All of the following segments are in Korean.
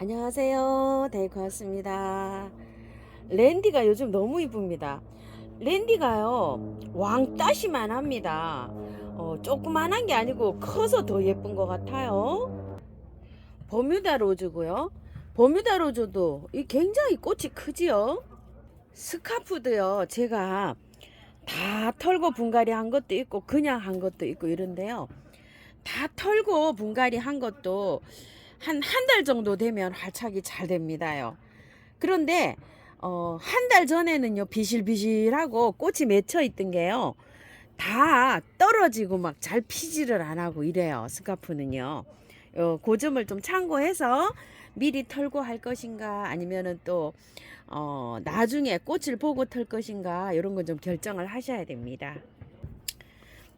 안녕하세요. 데이코 왔습니다. 랜디가 요즘 너무 이쁩니다. 랜디가요, 왕따시만 합니다. 조그만한 게 아니고 커서 더 예쁜 것 같아요. 버뮤다 로즈고요. 버뮤다 로즈도 굉장히 꽃이 크지요. 스카프도요, 제가 다 털고 분갈이 한 것도 있고 그냥 한 것도 있고 이런데요. 다 털고 분갈이 한 것도 한 달 정도 되면 활착이 잘 됩니다요. 그런데 한 달 전에는요, 비실비실하고 꽃이 맺혀 있던 게요, 다 떨어지고 막 잘 피지를 안 하고 이래요. 스카프는요. 그 점을 좀 참고해서 미리 털고 할 것인가, 아니면은 또 나중에 꽃을 보고 털 것인가, 이런 건 좀 결정을 하셔야 됩니다.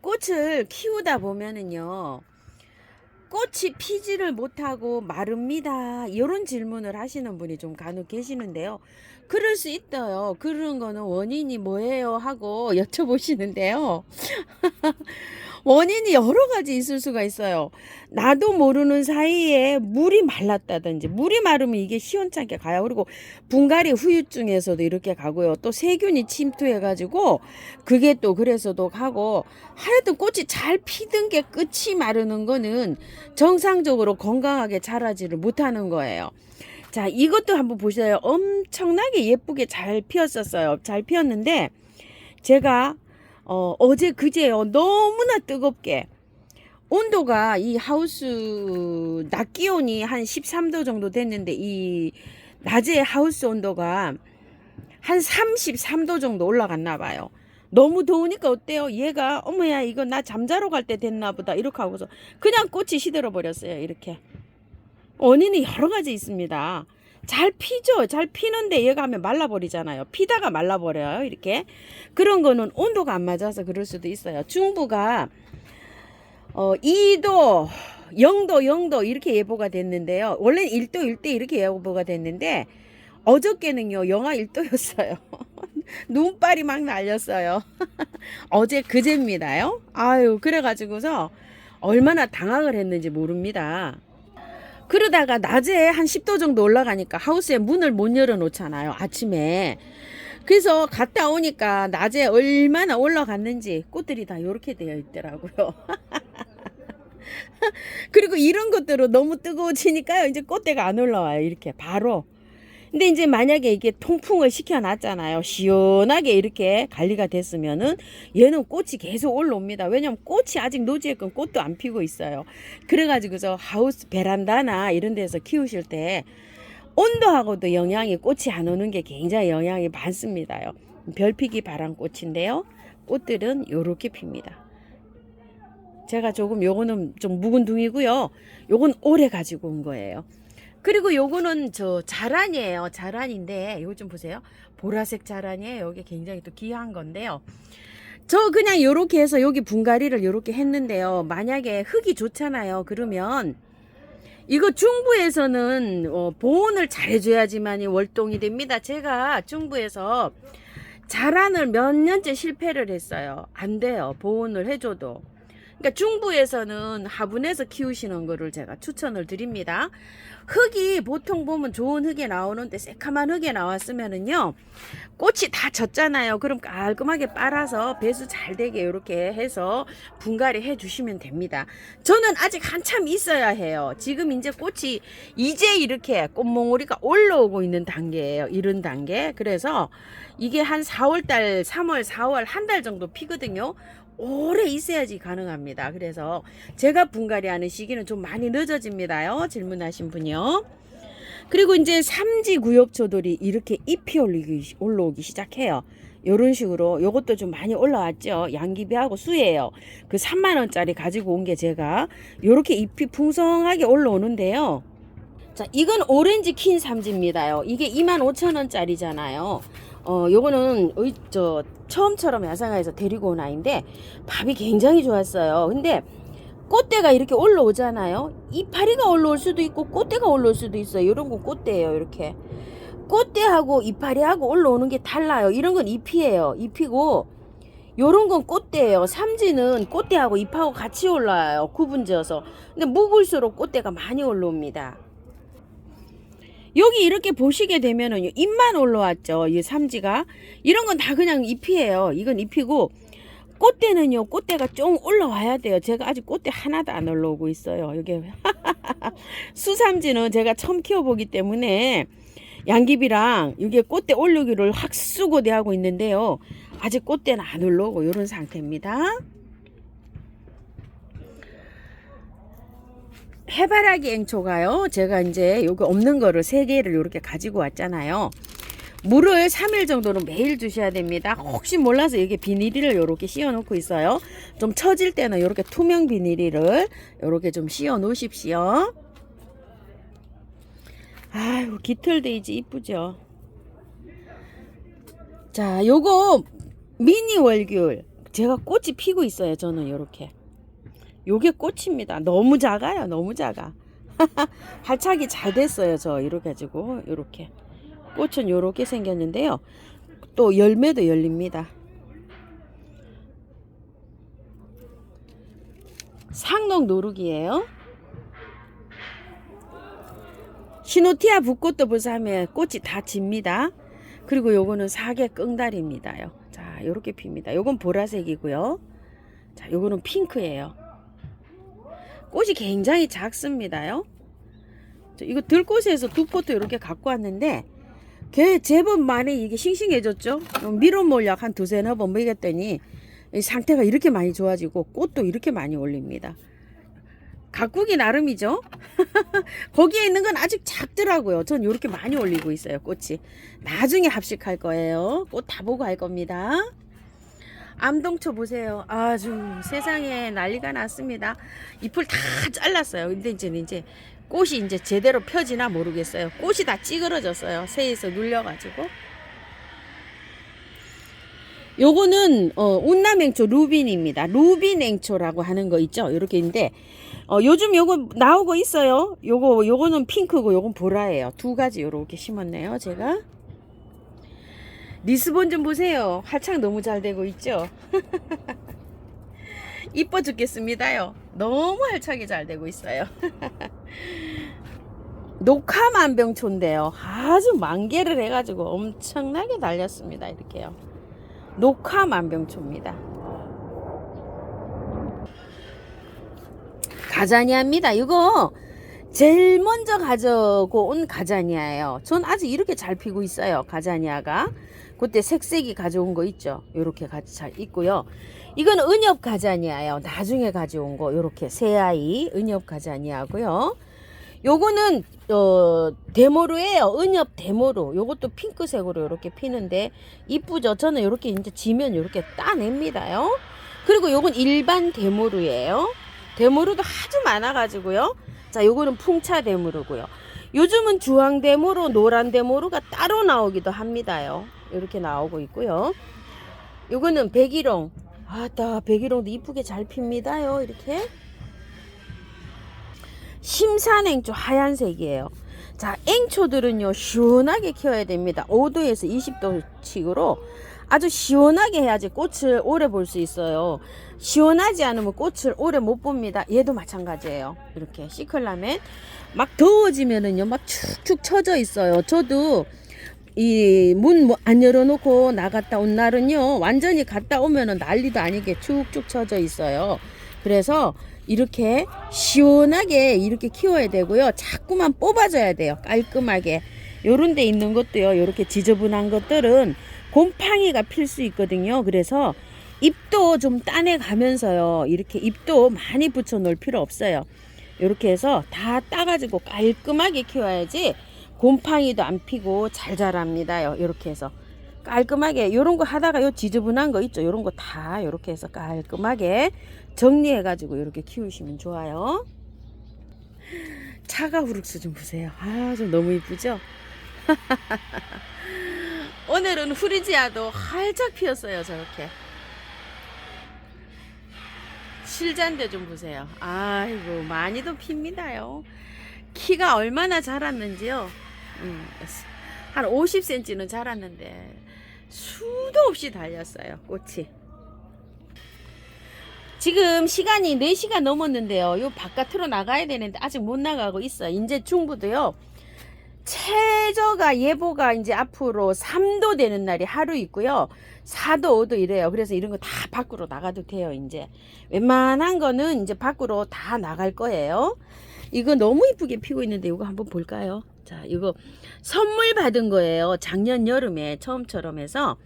꽃을 키우다 보면은요, 꽃이 피지를 못하고 마릅니다, 이런 질문을 하시는 분이 좀 간혹 계시는데요. 그럴 수 있어요. 그런 거는 원인이 뭐예요 하고 여쭤보시는데요. 원인이 여러 가지 있을 수가 있어요. 나도 모르는 사이에 물이 말랐다든지, 물이 마르면 이게 시원찮게 가요. 그리고 분갈이 후유증에서도 이렇게 가고요. 또 세균이 침투해가지고 그게 또 그래서도 가고, 하여튼 꽃이 잘 피던 게 끝이 마르는 거는 정상적으로 건강하게 자라지를 못하는 거예요. 자, 이것도 한번 보세요. 엄청나게 예쁘게 잘 피었었어요. 잘 피었는데 제가 어제 그제요, 너무나 뜨겁게 온도가, 이 하우스 낮 기온이 한 13도 정도 됐는데 이 낮에 하우스 온도가 한 33도 정도 올라갔나 봐요. 너무 더우니까 어때요? 얘가 어머야, 이거 나 잠자러 갈 때 됐나 보다 이렇게 하고서 그냥 꽃이 시들어 버렸어요. 이렇게 원인이 여러 가지 있습니다. 잘 피죠. 잘 피는데 얘가 하면 말라버리잖아요. 피다가 말라버려요. 이렇게. 그런 거는 온도가 안 맞아서 그럴 수도 있어요. 중부가 2도, 0도, 0도 이렇게 예보가 됐는데요. 원래는 1도, 1대 이렇게 예보가 됐는데 어저께는요, 영하 1도였어요. 눈발이 막 날렸어요. 어제 그제입니다요. 아유, 그래가지고서 얼마나 당황을 했는지 모릅니다. 그러다가 낮에 한 10도 정도 올라가니까 하우스에 문을 못 열어 놓잖아요, 아침에. 그래서 갔다 오니까 낮에 얼마나 올라갔는지 꽃들이 다 이렇게 되어 있더라고요. 그리고 이런 것들로 너무 뜨거워지니까요, 이제 꽃대가 안 올라와요. 이렇게 바로. 근데 이제 만약에 이게 통풍을 시켜놨잖아요. 시원하게 이렇게 관리가 됐으면은 얘는 꽃이 계속 올라옵니다. 왜냐면 꽃이 아직 노지에건 꽃도 안 피고 있어요. 그래가지고서 하우스 베란다나 이런 데서 키우실 때 온도하고도 영향이, 꽃이 안 오는 게 굉장히 영향이 많습니다요. 별피기 바람꽃인데요. 꽃들은 요렇게 핍니다. 제가 조금, 요거는 좀 묵은 둥이고요. 요건 오래 가지고 온 거예요. 그리고 요거는 저 자란이에요. 자란인데 요거 좀 보세요. 보라색 자란이에요. 이게 굉장히 또 귀한 건데요. 저 그냥 요렇게 해서 여기 분갈이를 요렇게 했는데요. 만약에 흙이 좋잖아요. 그러면 이거 중부에서는 보온을 잘 해줘야지만이 월동이 됩니다. 제가 중부에서 자란을 몇 년째 실패를 했어요. 안 돼요, 보온을 해줘도. 그러니까 중부에서는 화분에서 키우시는 거를 제가 추천을 드립니다. 흙이 보통 보면 좋은 흙에 나오는데 새카만 흙에 나왔으면은요, 꽃이 다 졌잖아요. 그럼 깔끔하게 빨아서 배수 잘 되게 이렇게 해서 분갈이 해 주시면 됩니다. 저는 아직 한참 있어야 해요. 지금 이제 꽃이 이제 이렇게 꽃몽오리가 올라오고 있는 단계예요. 이런 단계. 그래서 이게 한 4월달, 3월, 4월 한 달 정도 피거든요. 오래 있어야지 가능합니다. 그래서 제가 분갈이 하는 시기는 좀 많이 늦어집니다요. 질문하신 분이요. 그리고 이제 삼지 구엽초들이 이렇게 잎이 올라오기 시작해요. 요런 식으로 요것도 좀 많이 올라왔죠. 양귀비하고 수예요. 그 3만원짜리 가지고 온 게 제가 요렇게 잎이 풍성하게 올라오는데요. 자, 이건 오렌지 킨 삼지입니다요. 이게 25,000원짜리잖아요. 요거는 처음처럼 야생화에서 데리고 온 아이인데 밥이 굉장히 좋았어요. 근데 꽃대가 이렇게 올라오잖아요. 이파리가 올라올 수도 있고 꽃대가 올라올 수도 있어요. 이런 건 꽃대예요. 이렇게 꽃대하고 이파리하고 올라오는 게 달라요. 이런 건 잎이에요. 잎이고 요런 건 꽃대예요. 삼지는 꽃대하고 잎하고 같이 올라와요, 구분지어서. 근데 묵을수록 꽃대가 많이 올라옵니다. 여기 이렇게 보시게 되면은 잎만 올라왔죠. 이 삼지가. 이런 건 다 그냥 잎이에요. 이건 잎이고, 꽃대는요, 꽃대가 좀 올라와야 돼요. 제가 아직 꽃대 하나도 안 올라오고 있어요. 여기 수삼지는 제가 처음 키워보기 때문에 양귀비랑 이게 꽃대 올리기를 학수고대 하고 있는데요. 아직 꽃대는 안 올라오고 이런 상태입니다. 해바라기 앵초가요. 제가 이제 요거 없는 거를 3개를 이렇게 가지고 왔잖아요. 물을 3일 정도는 매일 주셔야 됩니다. 혹시 몰라서 이게 비닐을 이렇게 씌워 놓고 있어요. 좀 처질 때는 이렇게 투명 비닐을 이렇게 좀 씌워 놓으십시오. 아유, 깃털데이지 이쁘죠. 자, 요거 미니 월귤. 제가 꽃이 피고 있어요. 저는 요렇게. 요게 꽃입니다. 너무 작아요. 너무 작아. 활착이 잘 됐어요. 저 이렇게 가지고 요렇게. 꽃은 요렇게 생겼는데요. 또 열매도 열립니다. 상록 노루기예요. 시노티아 붓꽃도 불사하면 꽃이 다 집니다. 그리고 요거는 사계 끙다리입니다요. 자, 요렇게 핍니다. 요건 보라색이고요. 자, 요거는 핑크예요. 꽃이 굉장히 작습니다요. 이거 들꽃에서 2포트 이렇게 갖고 왔는데 걔 제법 많이 이게 싱싱해졌죠. 밀원몰약 한 2-3번 먹였더니 상태가 이렇게 많이 좋아지고 꽃도 이렇게 많이 올립니다. 가꾸기 나름이죠. 거기에 있는 건 아직 작더라고요. 전 이렇게 많이 올리고 있어요. 꽃이 나중에 합식할 거예요. 꽃 다 보고 할 겁니다. 암동초 보세요. 아주 세상에 난리가 났습니다. 잎을 다 잘랐어요. 근데 이제 꽃이 이제 제대로 펴지나 모르겠어요. 꽃이 다 찌그러졌어요. 새에서 눌려가지고. 요거는 운남앵초 루빈입니다. 루빈앵초라고 하는 거 있죠. 요렇게 있는데 요즘 요거 나오고 있어요. 요거는 핑크고 요건 보라예요. 2가지 요렇게 심었네요. 제가. 리스본 좀 보세요. 활착 너무 잘 되고 있죠. 이뻐 죽겠습니다요. 너무 활착이 잘 되고 있어요. 녹화만병초인데요. 아주 만개를 해가지고 엄청나게 달렸습니다. 이렇게요. 녹화만병초입니다. 가자니아입니다. 이거 제일 먼저 가져고 온 가자니아예요. 전 아직 이렇게 잘 피고 있어요. 가자니아가. 그때 색색이 가져온 거 있죠. 요렇게 잘 있고요. 이건 은엽 가자니아예요. 나중에 가져온 거 요렇게 새아이 은엽 가자니아고요. 요거는 데모루예요. 은엽 데모루. 요것도 핑크색으로 이렇게 피는데 이쁘죠. 저는 이렇게 이제 지면 이렇게 따냅니다요. 그리고 요건 일반 데모루예요. 데모루도 아주 많아가지고요. 자, 요거는 풍차 데모루고요. 요즘은 주황 데모루, 노란 데모루가 따로 나오기도 합니다요. 이렇게 나오고 있고요. 요거는 백일홍. 아따, 백일홍도 이쁘게 잘 핍니다요. 이렇게. 심산앵초 하얀색이에요. 자, 앵초들은요 시원하게 키워야 됩니다. 5도에서 20도씩으로 아주 시원하게 해야지 꽃을 오래 볼 수 있어요. 시원하지 않으면 꽃을 오래 못 봅니다. 얘도 마찬가지예요. 이렇게 시클라멘 막 더워지면은요 막 축축 처져 있어요. 저도 이 문 안 열어놓고 나갔다 온 날은요 완전히 갔다 오면은 난리도 아니게 축축 처져 있어요. 그래서 이렇게 시원하게 이렇게 키워야 되고요. 자꾸만 뽑아줘야 돼요. 깔끔하게. 요런 데 있는 것도요. 요렇게 지저분한 것들은 곰팡이가 필 수 있거든요. 그래서 잎도 좀 따내 가면서요. 이렇게 잎도 많이 붙여 놓을 필요 없어요. 요렇게 해서 다 따가지고 깔끔하게 키워야지 곰팡이도 안 피고 잘 자랍니다요. 요렇게 해서 깔끔하게 요런 거 하다가 요 지저분한 거 있죠. 요런 거 다 요렇게 해서 깔끔하게 정리해 가지고 이렇게 키우시면 좋아요. 차가 후룩스 좀 보세요. 아, 좀 너무 이쁘죠? 오늘은 후리지아도 활짝 피었어요. 저렇게 실잔데 좀 보세요. 아이고 많이도 핍니다요. 키가 얼마나 자랐는지요. 한 50cm는 자랐는데 수도 없이 달렸어요. 꽃이. 지금 시간이 4시가 넘었는데요. 요 바깥으로 나가야 되는데 아직 못 나가고 있어요. 이제 중부도요. 최저가 예보가 이제 앞으로 3도 되는 날이 하루 있고요. 4도, 5도 이래요. 그래서 이런 거 다 밖으로 나가도 돼요. 이제 웬만한 거는 이제 밖으로 다 나갈 거예요. 이거 너무 이쁘게 피고 있는데 이거 한번 볼까요? 자, 이거 선물 받은 거예요. 작년 여름에 처음처럼 해서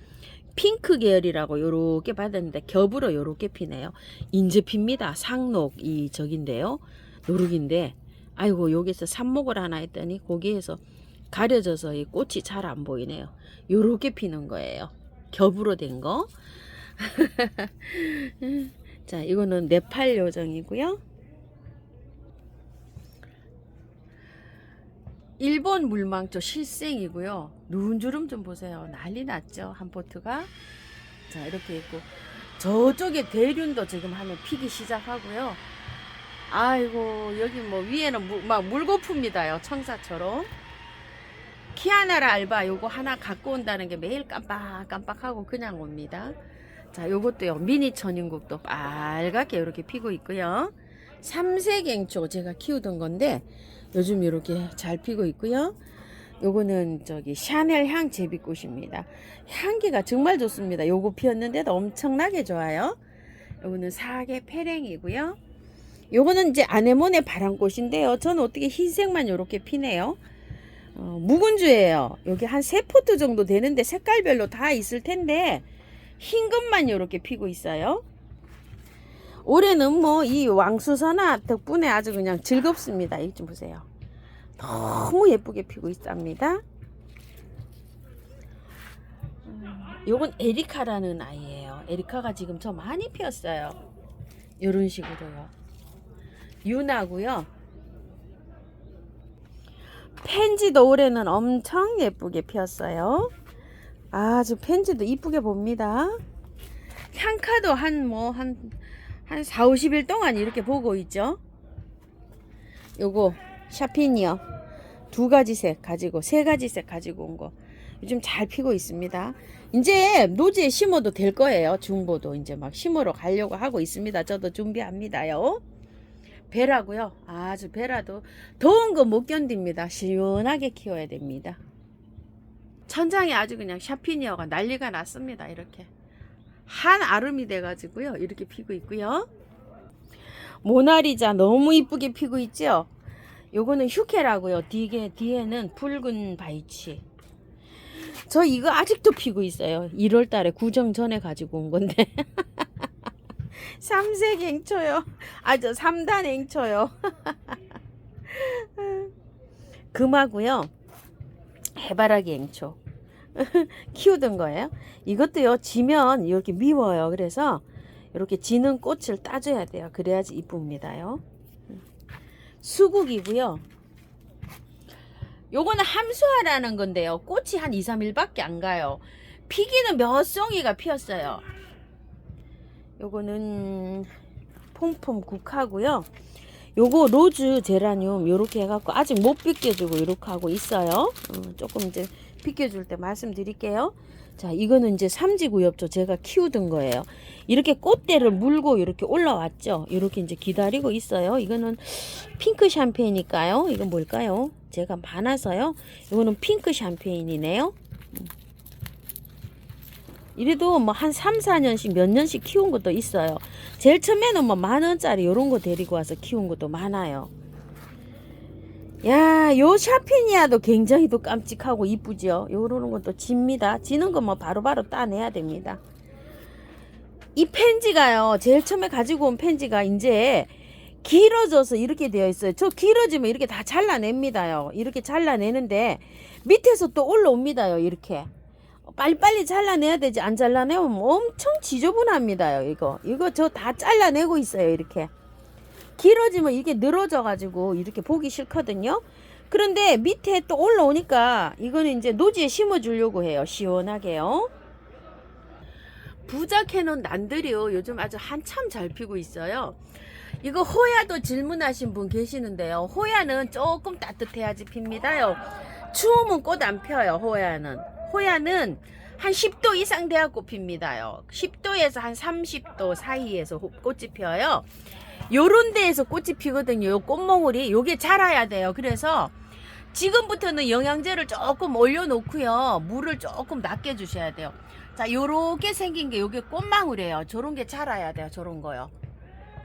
핑크 계열이라고 요렇게 받았는데 겹으로 요렇게 피네요. 인제 핍니다. 상록 이 저긴데요. 노룩인데 아이고 여기서 삽목을 하나 했더니 거기에서 가려져서 이 꽃이 잘 안 보이네요. 요렇게 피는 거예요. 겹으로 된 거. 자, 이거는 네팔 요정이고요. 일본 물망초 실생이고요. 누운 주름 좀 보세요. 난리 났죠. 한 포트가. 자, 이렇게 있고 저쪽에 대륜도 지금 하면 피기 시작하고요. 아이고 여기 뭐 위에는 막 물고 풉니다요. 청사처럼. 키아나라 알바 요거 하나 갖고 온다는 게 매일 깜빡깜빡하고 그냥 옵니다. 자, 요것도요. 미니 천연국도 빨갛게 이렇게 피고 있고요. 삼색앵초 제가 키우던 건데 요즘 이렇게 잘 피고 있고요. 요거는 저기 샤넬 향 제비꽃입니다. 향기가 정말 좋습니다. 요거 피었는데도 엄청나게 좋아요. 요거는 사계 페랭이고요. 요거는 이제 아네모네 바람꽃인데요. 저는 어떻게 흰색만 요렇게 피네요. 묵은주예요. 여기 한 3포트 정도 되는데 색깔별로 다 있을 텐데 흰 것만 요렇게 피고 있어요. 올해는 뭐 이 왕수선화 덕분에 아주 그냥 즐겁습니다. 이거 좀 보세요. 너무 예쁘게 피고 있답니다. 요건 에리카라는 아이예요. 에리카가 지금 저 많이 피었어요. 요런 식으로요. 유나고요. 펜지도 올해는 엄청 예쁘게 피었어요. 아주 펜지도 이쁘게 봅니다. 향카도 한 4, 50일 동안 이렇게 보고 있죠. 요거 샤피니어 2가지 색 가지고 3가지 색 가지고 온 거 요즘 잘 피고 있습니다. 이제 노지에 심어도 될 거예요. 중보도 이제 막 심으러 가려고 하고 있습니다. 저도 준비합니다요. 베라고요. 아주 베라도 더운 거 못 견딥니다. 시원하게 키워야 됩니다. 천장에 아주 그냥 샤피니어가 난리가 났습니다. 이렇게 한 아름이 돼 가지고요. 이렇게 피고 있고요. 모나리자 너무 이쁘게 피고 있죠. 요거는 휴케라고요. 뒤에는 붉은 바이치. 저 이거 아직도 피고 있어요. 1월 달에 구정 전에 가지고 온 건데. 삼색앵초요. 저 3단 앵초요. 금하고요. 해바라기 앵초. 키우던 거예요. 이것도요. 지면 이렇게 미워요. 그래서 이렇게 지는 꽃을 따줘야 돼요. 그래야지 이쁩니다요. 수국이고요. 요거는 함수화라는 건데요. 꽃이 한 2, 3일밖에 안 가요. 피기는 몇 송이가 피었어요. 요거는 폼폼 국화고요. 요거 로즈 제라늄 요렇게 해갖고 아직 못 비껴주고 요렇게 하고 있어요. 조금 이제 비껴줄 때 말씀드릴게요. 자, 이거는 이제 삼지구엽초 제가 키우던 거예요. 이렇게 꽃대를 물고 이렇게 올라왔죠. 이렇게 이제 기다리고 있어요. 이거는 핑크 샴페인일까요? 이건 뭘까요? 제가 많아서요. 이거는 핑크 샴페인이네요. 이래도 뭐 한 3, 4년씩 몇 년씩 키운 것도 있어요. 제일 처음에는 뭐 10,000원짜리 이런 거 데리고 와서 키운 것도 많아요. 야, 요 샤피니아도 굉장히 또 깜찍하고 이쁘죠. 요러는 것도 집니다. 지는 거 뭐 바로바로 따내야 됩니다. 이 펜지가요. 제일 처음에 가지고 온 펜지가 이제 길어져서 이렇게 되어 있어요. 저 길어지면 이렇게 다 잘라냅니다요. 이렇게 잘라내는데 밑에서 또 올라옵니다요. 이렇게. 빨리빨리 잘라내야 되지. 안 잘라내면 엄청 지저분합니다요. 이거 저 다 잘라내고 있어요. 이렇게. 길어지면 이게 늘어져 가지고 이렇게 보기 싫거든요. 그런데 밑에 또 올라오니까 이거는 이제 노지에 심어 주려고 해요. 시원하게요. 부작해놓은 난들이요. 요즘 아주 한참 잘 피고 있어요. 이거 호야도 질문하신 분 계시는데요. 호야는 조금 따뜻해야지 핍니다요. 추우면 꽃 안 펴요. 호야는 한 10도 이상 돼갖고 핍니다요. 10도에서 한 30도 사이에서 꽃이 펴요. 요런 데에서 꽃이 피거든요. 요 꽃몽울이 요게 자라야 돼요. 그래서 지금부터는 영양제를 조금 올려놓고요. 물을 조금 낮게 주셔야 돼요. 자, 요렇게 생긴 게 요게 꽃망울이에요. 저런 게 자라야 돼요. 저런 거요.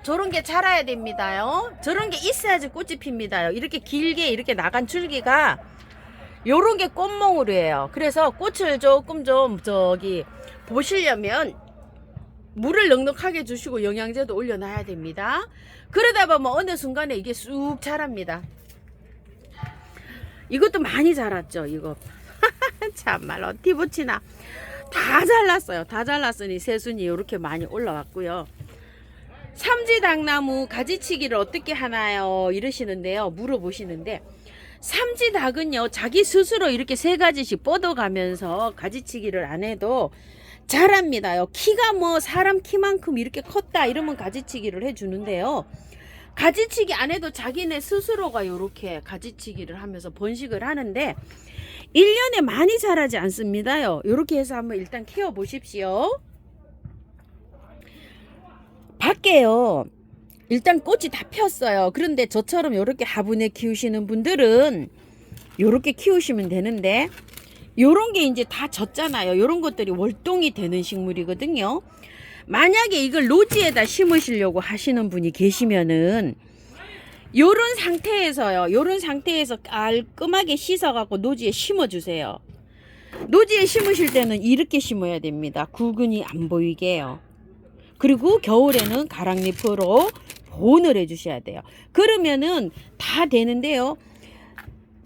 저런 게 자라야 됩니다요. 저런 게 있어야지 꽃이 핍니다요. 이렇게 길게 이렇게 나간 줄기가 요런 게 꽃망울이에요. 그래서 꽃을 조금 좀 보시려면 물을 넉넉하게 주시고 영양제도 올려놔야 됩니다. 그러다 보면 어느 순간에 이게 쑥 자랍니다. 이것도 많이 자랐죠. 이거 참말로 어떻게 붙이나. 다 잘랐어요. 다 잘랐으니 새순이 이렇게 많이 올라왔고요. 삼지닭나무 가지치기를 어떻게 하나요? 이러시는데요. 물어보시는데, 삼지닭은요 자기 스스로 이렇게 3가지씩 뻗어가면서 가지치기를 안 해도 자랍니다요. 키가 뭐 사람 키만큼 이렇게 컸다 이러면 가지치기를 해주는데요. 가지치기 안 해도 자기네 스스로가 이렇게 가지치기를 하면서 번식을 하는데 1년에 많이 자라지 않습니다요. 이렇게 해서 한번 일단 키워 보십시오. 밖에요 일단 꽃이 다 폈어요. 그런데 저처럼 이렇게 화분에 키우시는 분들은 이렇게 키우시면 되는데, 요런 게 이제 다 졌잖아요. 요런 것들이 월동이 되는 식물이거든요. 만약에 이걸 노지에다 심으시려고 하시는 분이 계시면은 요런 상태에서요. 요런 상태에서 깔끔하게 씻어갖고 노지에 심어주세요. 노지에 심으실 때는 이렇게 심어야 됩니다. 구근이 안 보이게요. 그리고 겨울에는 가랑잎으로 보온을 해주셔야 돼요. 그러면은 다 되는데요.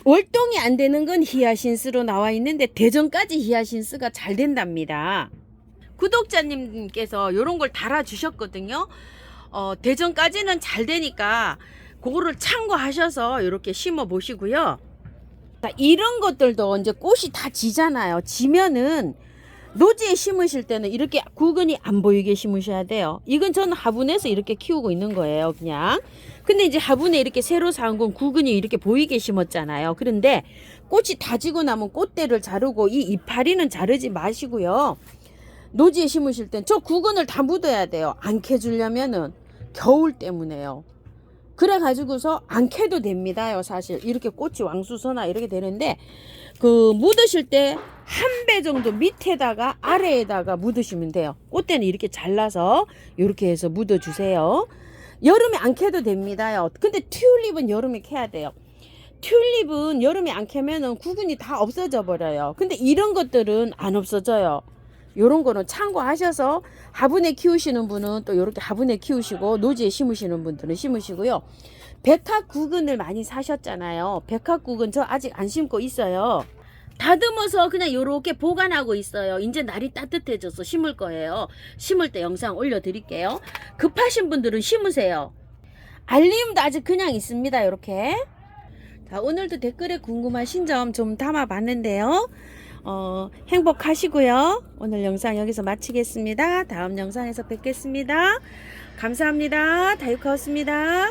월동이 안 되는 건 히아신스로 나와 있는데 대전까지 히아신스가 잘 된답니다. 구독자님께서 이런 걸 달아주셨거든요. 대전까지는 잘 되니까 그거를 참고하셔서 이렇게 심어 보시고요. 자, 이런 것들도 이제 꽃이 다 지잖아요. 지면은 노지에 심으실 때는 이렇게 구근이 안 보이게 심으셔야 돼요. 이건 저는 화분에서 이렇게 키우고 있는 거예요, 그냥. 근데 이제 화분에 이렇게 새로 사온 건 구근이 이렇게 보이게 심었잖아요. 그런데 꽃이 다 지고 나면 꽃대를 자르고 이 이파리는 자르지 마시고요. 노지에 심으실 땐 저 구근을 다 묻어야 돼요. 안 캐주려면은 겨울 때문에요. 그래 가지고서 안 캐도 됩니다요. 사실 이렇게 꽃이 왕수서나 이렇게 되는데 그 묻으실 때 한 배 정도 밑에다가 아래에다가 묻으시면 돼요. 꽃대는 이렇게 잘라서 이렇게 해서 묻어 주세요. 여름에 안 캐도 됩니다요. 근데 튤립은 여름에 캐야 돼요. 튤립은 여름에 안 캐면은 구근이 다 없어져 버려요. 근데 이런 것들은 안 없어져요. 요런 거는 참고하셔서 화분에 키우시는 분은 또 이렇게 화분에 키우시고 노지에 심으시는 분들은 심으시고요. 백합구근을 많이 사셨잖아요. 백합구근 저 아직 안 심고 있어요. 다듬어서 그냥 요렇게 보관하고 있어요. 이제 날이 따뜻해져서 심을 거예요. 심을 때 영상 올려드릴게요. 급하신 분들은 심으세요. 알리움도 아직 그냥 있습니다. 요렇게. 자, 오늘도 댓글에 궁금하신 점 좀 담아봤는데요. 행복하시고요. 오늘 영상 여기서 마치겠습니다. 다음 영상에서 뵙겠습니다. 감사합니다. 다육하우스입니다.